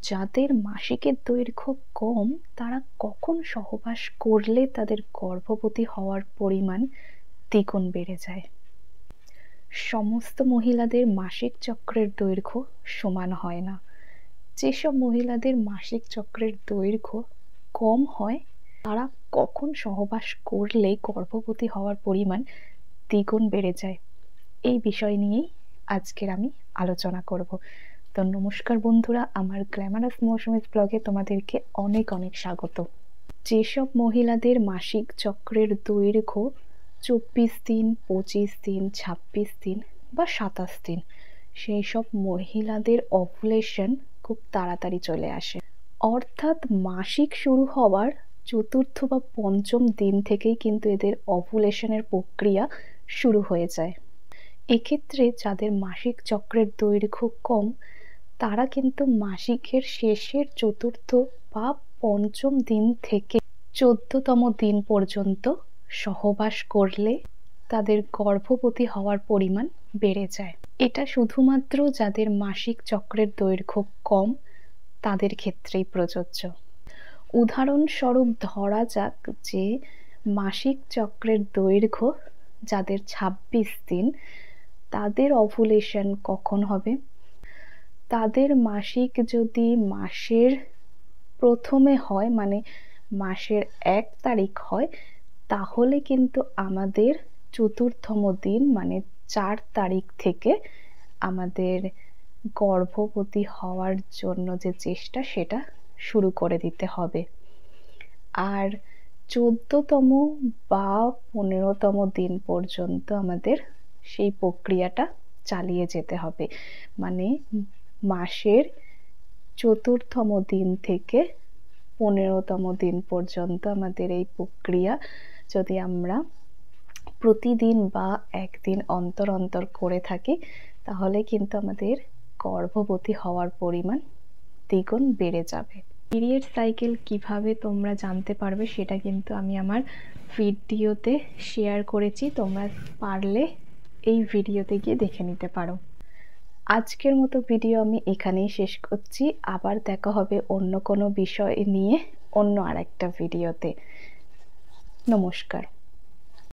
যাদের মাসিকের দৈর্ঘ্য কম তারা কখন সহবাস করলে তাদের গর্ভবতী হওয়ার পরিমাণ দ্বিগুণ বেড়ে যায়? সমস্ত মহিলাদের মাসিক চক্রের দৈর্ঘ্য সমান হয় না। যেসব মহিলাদের মাসিক চক্রের দৈর্ঘ্য কম হয় তারা কখন সহবাস করলে গর্ভবতী হওয়ার পরিমাণ দ্বিগুণ বেড়ে যায়, এই বিষয় নিয়েই আজকের আমি আলোচনা করব। তো নমস্কার বন্ধুরা, আমার গ্ল্যামারাস মৌসুমীজ ব্লগে তোমাদেরকে অনেক অনেক স্বাগত। যেসব মহিলাদের মাসিক চক্রের দৈর্ঘ্য 24 দিন, 25 দিন, 26 দিন বা 27 দিন, সেই সব মহিলাদের ওভুলেশন খুব তাড়াতাড়ি চলে আসে। অর্থাৎ মাসিক শুরু হওয়ার চতুর্থ বা পঞ্চম দিন থেকেই কিন্তু এদের ওভুলেশনের প্রক্রিয়া শুরু হয়ে যায়। এক্ষেত্রে যাদের মাসিক চক্রের দৈর্ঘ্য কম তারা কিন্তু মাসিকের শেষের চতুর্থ বা পঞ্চম দিন থেকে 14তম দিন পর্যন্ত সহবাস করলে তাদের গর্ভবতী হওয়ার পরিমাণ বেড়ে যায়। এটা শুধুমাত্র যাদের মাসিক চক্রের দৈর্ঘ্য কম তাদের ক্ষেত্রেই প্রযোজ্য। উদাহরণস্বরূপ ধরা যাক যে মাসিক চক্রের দৈর্ঘ্য যাদের 26 দিন, তাদের ওভুলেশন কখন হবে? তাদের মাসিক যদি মাসের প্রথমে হয়, মানে মাসের 1 তারিখ হয়, তাহলে কিন্তু আমাদের চতুর্থম দিন মানে 4 তারিখ থেকে আমাদের গর্ভবতী হওয়ার জন্য যে চেষ্টা সেটা শুরু করে দিতে হবে। আর 14তম বা 15তম দিন পর্যন্ত আমাদের সেই প্রক্রিয়াটা চালিয়ে যেতে হবে। মানে মাসের চতুর্থম দিন থেকে 15তম দিন পর্যন্ত আমাদের এই প্রক্রিয়া যদি আমরা প্রতিদিন বা একদিন অন্তর অন্তর করে থাকি তাহলে কিন্তু আমাদের গর্ভবতী হওয়ার পরিমাণ দ্বিগুণ বেড়ে যাবে। পিরিয়ড সাইকেল কিভাবে তোমরা জানতে পারবে সেটা কিন্তু আমি আমার ভিডিওতে শেয়ার করেছি, তোমরা পারলে এই ভিডিওতে গিয়ে দেখে নিতে পারো। আজকের মতো ভিডিও আমি এখানেই শেষ করছি। আবার দেখা হবে অন্য কোনো বিষয় নিয়ে অন্য আরেকটা ভিডিওতে। নমস্কার।